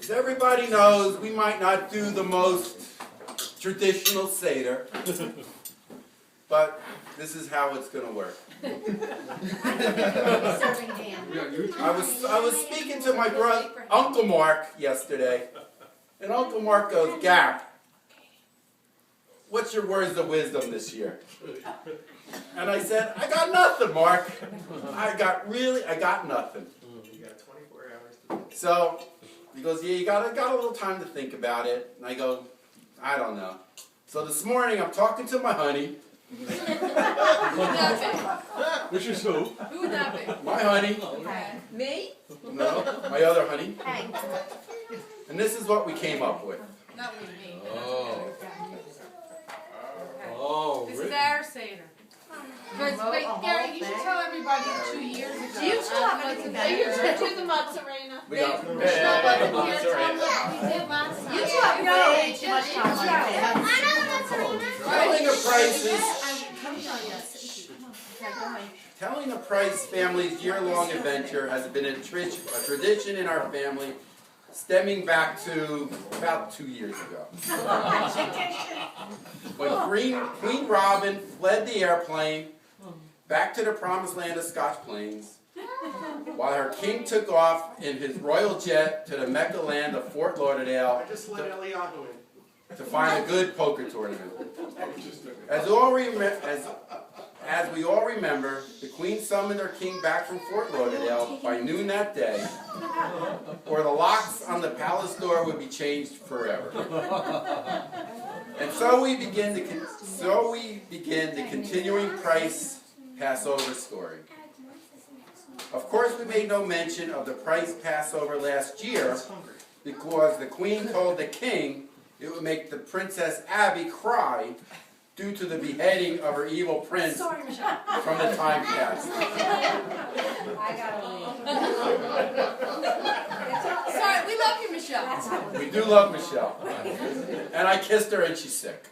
As everybody knows, we might not do the most traditional Seder, but this is how it's going to work. I was speaking to my brother, Uncle Mark, yesterday, and Uncle Mark goes, "Gap, what's your words of wisdom this year?" And I said, "I got nothing, Mark. I got nothing." You got 24 hours to do it. So he goes, "Yeah, you got a little time to think about it." And I go, "I don't know." So this morning I'm talking to my honey. Who would that be? Which is who? Who would that be? My honey. Me? No, my other honey. And this is what we came up with. Not me. Oh, This really? is our Seder. Wait, Gary, you should tell everybody 2 years ago. You should have You it. should do the mozzarella. We got Tell them here, tell them we did mozzarella. You two have no age. Telling a Price family's year-long adventure has been a tradition in our family stemming back to about 2 years ago. When Queen Robin fled the airplane back to the promised land of Scotch Plains, while her king took off in his royal jet to the Mecca land of Fort Lauderdale I just let Eliyahu in. to find a good poker tournament. As we all remember, the Queen summoned her king back from Fort Lauderdale by noon that day, or the locks on the palace door would be changed forever. And so we begin the continuing Price Passover story. Of course, we made no mention of the Price Passover last year because the Queen told the king it would make the Princess Abby cry due to the beheading of her evil prince from the time past. Sorry, we love you, Michelle. We do love Michelle. And I kissed her and she's sick.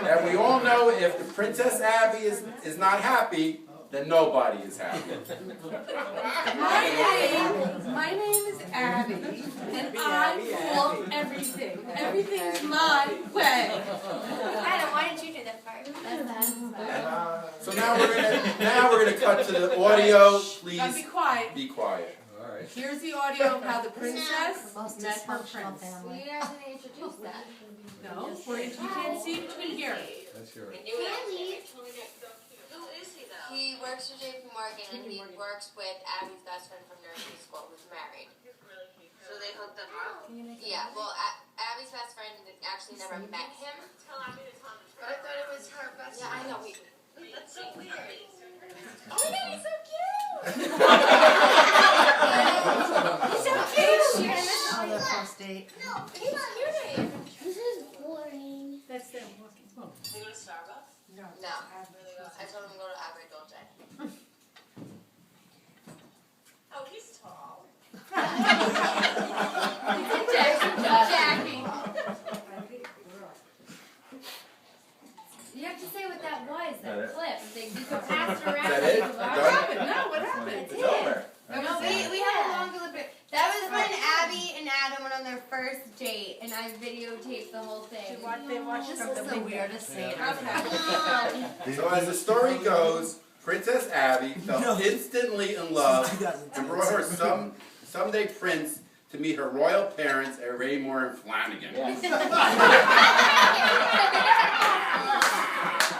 And we all know if the Princess Abby is not happy, then nobody is happy. My name is Abby, and I'm full of everything. Everything's my way. Adam, why didn't you do that part? So now we're gonna cut to the audio. Please Now be quiet. be quiet. All right. Here's the audio of how the princess met her prince. You guys didn't introduce that. No, you can't see between here. That's yours. He works for JP Morgan and he works with Abby's best friend from nursery school who's married. So they hooked them up. Yeah, well, Abby's best friend actually never met him. But I thought it was her best friend. Yeah, I know. That's so weird. Oh my god, he's so cute! He's so cute! You're gonna miss all the first date. No, he's cute. This is boring. That's them walking. They go to Starbucks? No. I told him to go to Abbey Dolce. Oh, he's tall. Jackie. You have to say what that was, that clip. They just passed it around. Is that it? What Done? happened? No, what happened? It's over. No, we had a long deliberate. That was when Abby and Adam went on their first date, and I videotaped the whole thing. They watched This from is the the window. weirdest thing. So as the story goes, Princess Abby fell instantly in love and brought her someday prince to meet her royal parents at Raymore and Flanagan.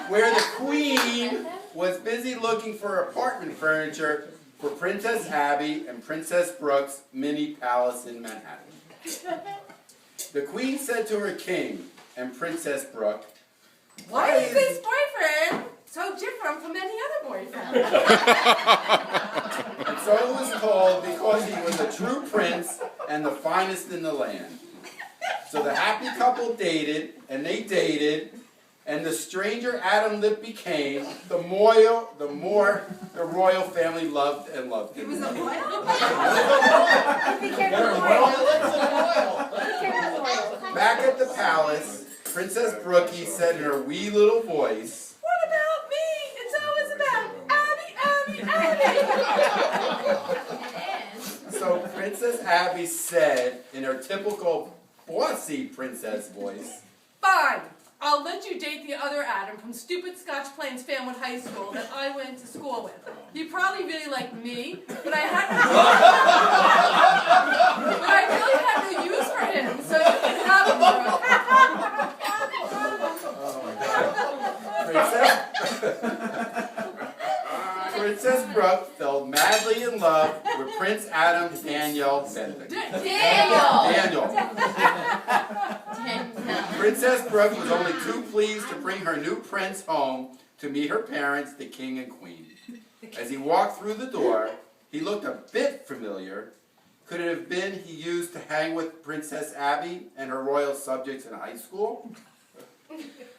Where the Queen was busy looking for apartment furniture for Princess Abby and Princess Brooke's mini palace in Manhattan. The Queen said to her king and Princess Brooke, Why is this boyfriend so different from any other boyfriend? And so it was called because he was a true prince and the finest in the land. So the happy couple dated, and they dated, and the stranger Adam Lip became, the more the royal family loved and loved him. He was a boy? Back at the palace, Princess Brookie said in her wee little voice, What about me? It's always about Abby, Abby, Abby. Abby said in her typical bossy princess voice, Fine. I'll let you date the other Adam from stupid Scotch Plains Fanwood High School that I went to school with. You probably really like me, but I really had no use for him, so you can have him. Princess Brooke fell madly in love with Prince Adam Daniel Benedict. Daniel. Princess Brooke was only too pleased to bring her new prince home to meet her parents, the king and queen. As he walked through the door, he looked a bit familiar. Could it have been he used to hang with Princess Abby and her royal subjects in high school?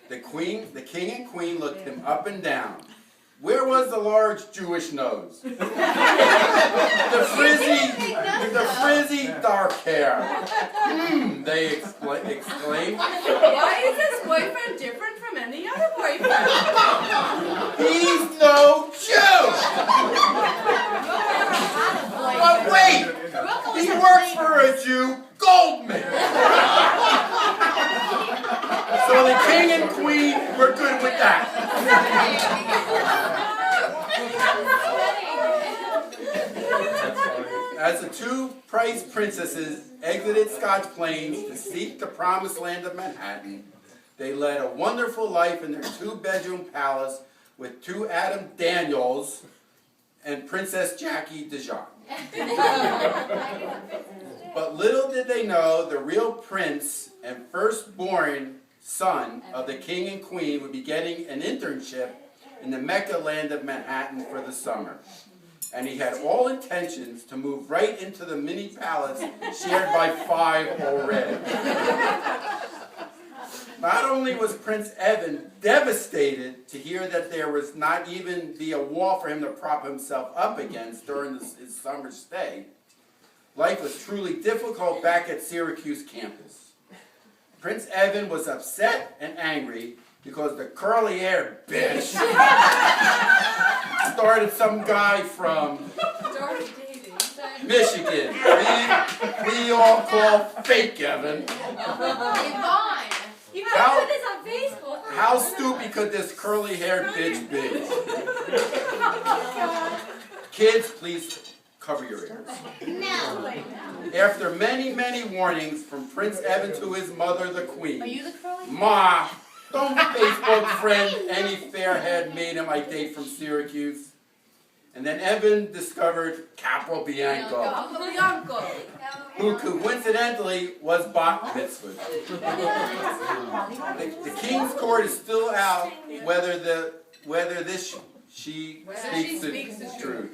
The king and queen looked him up and down. Where was the large Jewish nose? The frizzy dark hair. They exclaimed. Why is this boyfriend different from any other boyfriend? He's no Jew! But wait! He works for a Jew, Goldman! So the king and queen were good with that. As the two prize princesses exited Scotch Plains to seek the promised land of Manhattan, they led a wonderful life in their two-bedroom palace with two Adam Daniels and Princess Jackie DeJarn. But little did they know the real prince and firstborn son of the king and queen would be getting an internship in the Mecca land of Manhattan for the summer. And he had all intentions to move right into the mini palace shared by 5 already. Not only was Prince Evan devastated to hear that there was not even be a wall for him to prop himself up against during his summer stay, life was truly difficult back at Syracuse campus. Prince Evan was upset and angry because the curly-haired bitch started some guy from Michigan. We all call fake Evan. You gotta put this on Facebook. How stupid could this curly-haired bitch be? Kids, please cover your ears. No. After many, many warnings from Prince Evan to his mother, the Queen, Are you the curly? Ma, don't Facebook friend any fair-haired maiden I date from Syracuse. And then Evan discovered Capo Bianco, who coincidentally was bat mitzvah. The king's court is still out whether this she speaks the truth.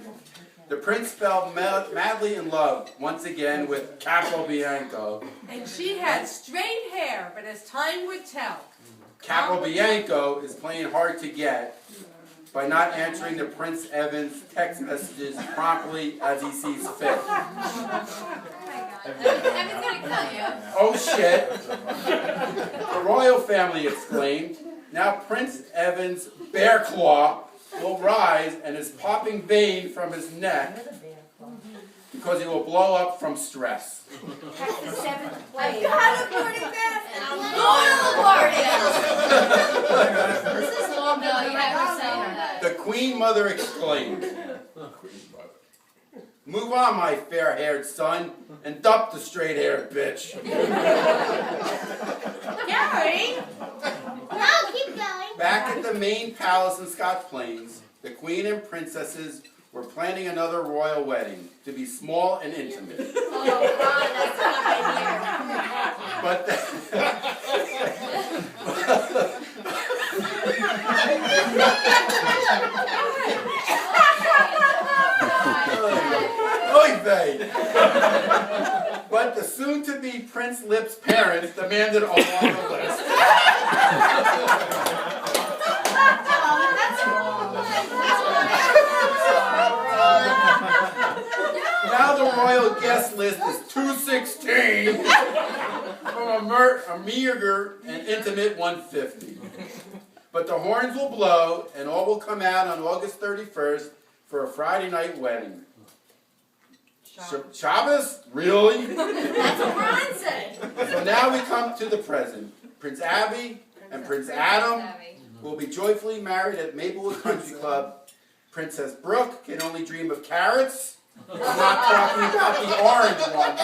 The prince fell madly in love once again with Capo Bianco. And she had straight hair, but as time would tell. Capo Bianco is playing hard to get by not answering the Prince Evan's text messages promptly as he sees fit. Evan's gonna kill you. Oh shit! The royal family exclaimed. Now Prince Evan's bear claw will rise and his popping vein from his neck because he will blow up from stress. That's the 7th place. I've got a party best and I'm going to the party. This is long though, you have to say that. The Queen Mother exclaimed, "Move on, my fair-haired son, and dump the straight-haired bitch." Gary! No, keep going. Back at the main palace in Scotch Plains, the Queen and princesses were planning another royal wedding to be small and intimate. Oh God, that's not right here. Oy vey! But the soon-to-be Prince Lip's parents demanded a longer list. Now the royal guest list is 216 from a meager and intimate 150. But the horns will blow and all will come out on August 31st for a Friday night wedding. Shabbos? Really? That's what Ron said. So now we come to the present. Prince Abby and Prince Adam will be joyfully married at Maplewood Country Club. Princess Brooke can only dream of carrots. I'm not talking about the orange ones.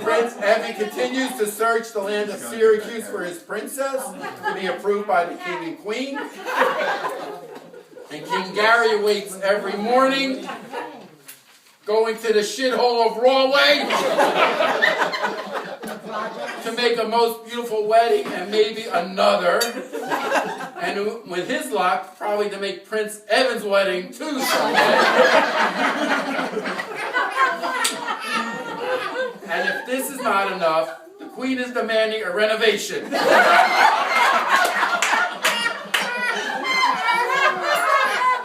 Prince Evan continues to search the land of Syracuse for his princess to be approved by the king and queen. And King Gary awaits every morning, going to the shithole of Rawway to make a most beautiful wedding and maybe another. And with his luck, probably to make Prince Evan's wedding too someday. And if this is not enough, the Queen is demanding a renovation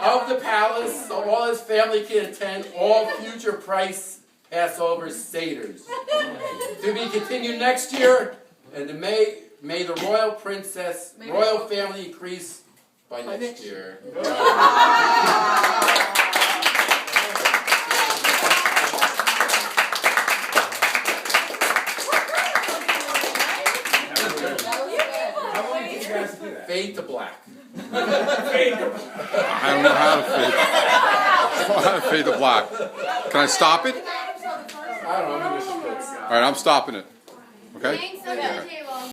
of the palace so all his family can attend all future Passover Seders. To be continued next year, and may the royal family increase by next year. Fade to black. I don't know how to fade. I don't know how to fade the black. Can I stop it? I don't know. I'm gonna All right, I'm stopping it. Okay? Thanks,